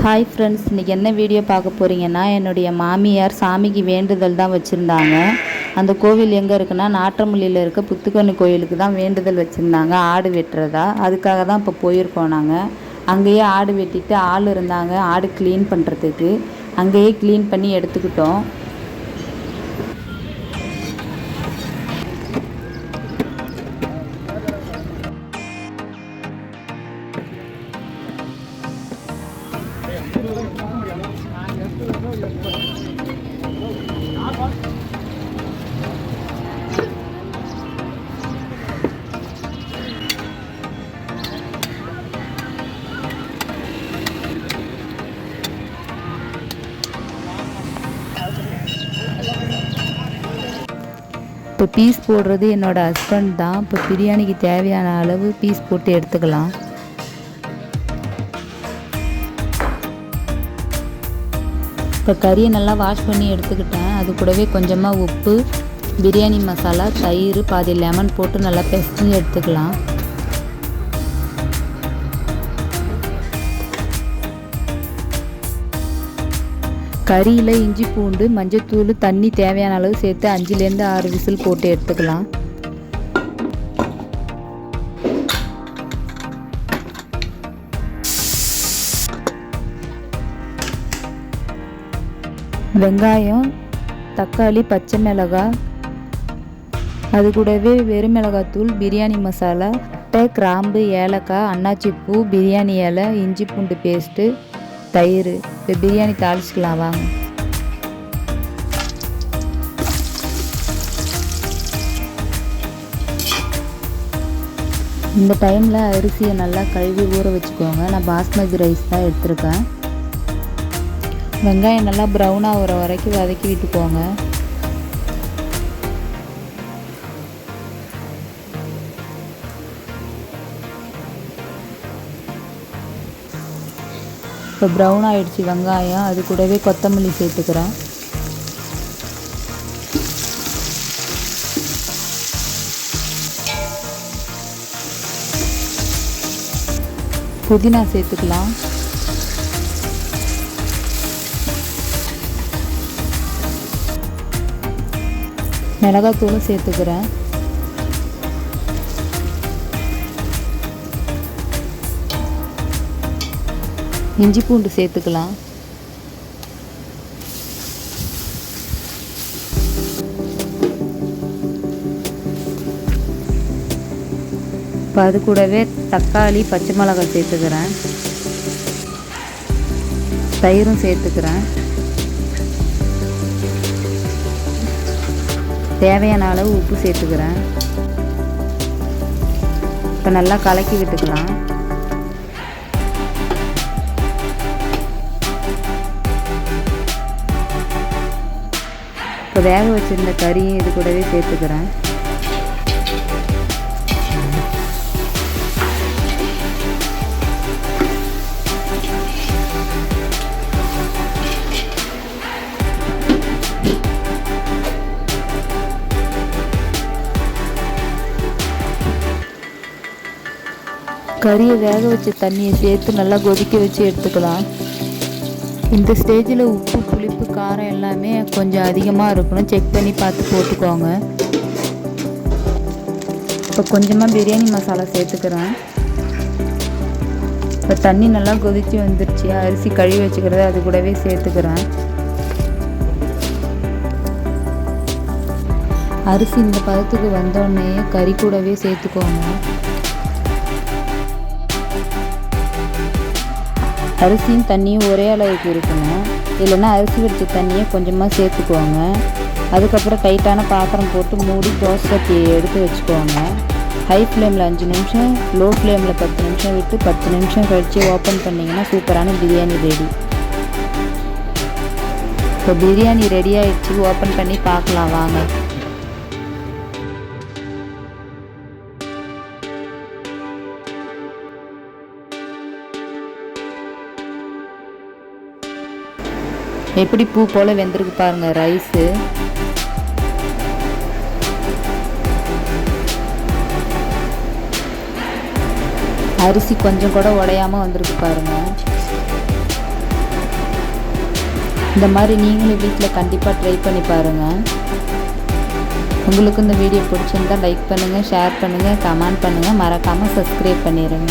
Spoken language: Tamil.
ஹாய் ஃப்ரெண்ட்ஸ், இன்றைக்கி என்ன வீடியோ பார்க்க போகிறீங்கன்னா, என்னுடைய மாமியார் சாமிக்கு வேண்டுதல் தான் வச்சுருந்தாங்க. அந்த கோவில் எங்கே இருக்குன்னா, நாற்றம்பள்ளியில் இருக்க புத்துக்கண்ணு கோயிலுக்கு தான் வேண்டுதல் வச்சுருந்தாங்க, ஆடு வெட்டுறதா. அதுக்காக தான் இப்போ போயிருக்கோம். நாங்கள் அங்கேயே ஆடு வெட்டிட்டு ஆள் இருந்தாங்க ஆடு க்ளீன் பண்ணுறதுக்கு. அங்கேயே க்ளீன் பண்ணி எடுத்துக்கிட்டோம். இப்போ பீஸ் போடுறது என்னோடய ஹஸ்பண்ட் தான். இப்போ பிரியாணிக்கு தேவையான அளவு பீஸ் போட்டு எடுத்துக்கலாம். இப்போ கறியை நல்லா வாஷ் பண்ணி எடுத்துக்கிட்டேன். அது கூடவே கொஞ்சமாக உப்பு, பிரியாணி மசாலா, தயிர், பாதி லெமன் போட்டு நல்லா பிசைஞ்சு எடுத்துக்கலாம். கறியில் இஞ்சி பூண்டு, மஞ்சத்தூள், தண்ணி தேவையான அளவு சேர்த்து 5லேருந்து 6 விசில் போட்டு எடுத்துக்கலாம். வெங்காயம், தக்காளி, பச்சை மிளகாய், அது கூடவே வெறும் மிளகாத்தூள், பிரியாணி மசாலா, பட்டை, கிராம்பு, ஏலக்காய், அன்னாச்சி பூ, பிரியாணி இலை, இஞ்சி பூண்டு பேஸ்ட்டு, தயிர். இப்போ பிரியாணி தாளிச்சிக்கலாம் வாங்க. இந்த டைமில் அரிசியை நல்லா கழுவி ஊற வச்சுக்கோங்க. நான் பாஸ்மதி ரைஸ் தான் எடுத்திருக்கேன். வெங்காயம் நல்லா ப்ரௌனாக ஆகிற வரைக்கும் வதக்கி விட்டுக்கோங்க. இப்போ ப்ரௌன் ஆகிடுச்சு வெங்காயம். அது கூடவே கொத்தமல்லி சேர்த்துக்கிறேன். புதினா சேர்த்துக்கலாம். மிளகாத்தூளும் சேர்த்துக்கிறேன். இஞ்சி பூண்டு சேர்த்துக்கலாம். இப்போ அது கூடவே தக்காளி, பச்சை மிளகாய் சேர்த்துக்கிறேன். தயிரும் சேர்த்துக்கிறேன். தேவையான அளவு உப்பு சேர்த்துக்கிறேன். இப்போ நல்லா கலக்கி விட்டுக்கலாம். இப்போ வேக வச்சுருந்த கறியும் இது கூடவே சேர்த்துக்கிறேன். கறியை வேக வச்ச தண்ணியை சேர்த்து நல்லா கொதிக்க வச்சு எடுத்துக்கலாம். இந்த ஸ்டேஜில் உப்பு, புளிப்பு, காரம் எல்லாமே கொஞ்சம் அதிகமாக இருக்கணும். செக் பண்ணி பார்த்து போட்டுக்கோங்க. இப்போ கொஞ்சமாக பிரியாணி மசாலா சேர்த்துக்கிறேன். இப்போ தண்ணி நல்லா கொதித்து வந்துடுச்சு. அரிசி கழுவி வச்சுக்கிறத அது கூடவே சேர்த்துக்கிறேன். அரிசி இந்த பதத்துக்கு வந்தோடனே கறி கூடவே சேர்த்துக்கோங்க. அரிசியும் தண்ணியும் ஒரே அளவுக்கு இருக்கணும். இல்லைன்னா அரிசி வடித்த தண்ணியை கொஞ்சமாக சேர்த்துக்கோங்க. அதுக்கப்புறம் டைட்டான பாத்திரம் போட்டு மூடி தோசை சட்டியை எடுத்து வச்சுக்கோங்க. ஹை ஃப்ளேமில் 5 நிமிஷம், லோ ஃப்ளேமில் 10 நிமிஷம் விட்டு 10 நிமிஷம் கழித்து ஓப்பன் பண்ணிங்கன்னா சூப்பரான பிரியாணி ரெடி. இப்போ பிரியாணி ரெடி ஆகிடுச்சு. ஓப்பன் பண்ணி பார்க்கலாம் வாங்க. எப்படி பூ போல் வெந்திருக்கு பாருங்கள் ரைஸு. அரிசி கொஞ்சம் கூட உடையாமல் வந்திருக்கு பாருங்கள். இந்த மாதிரி நீங்களும் வீட்டில் கண்டிப்பாக ட்ரை பண்ணி பாருங்கள். உங்களுக்கு இந்த வீடியோ பிடிச்சிருந்தால் லைக் பண்ணுங்கள், ஷேர் பண்ணுங்கள், கமெண்ட் பண்ணுங்கள், மறக்காமல் சப்ஸ்கிரைப் பண்ணிடுங்க.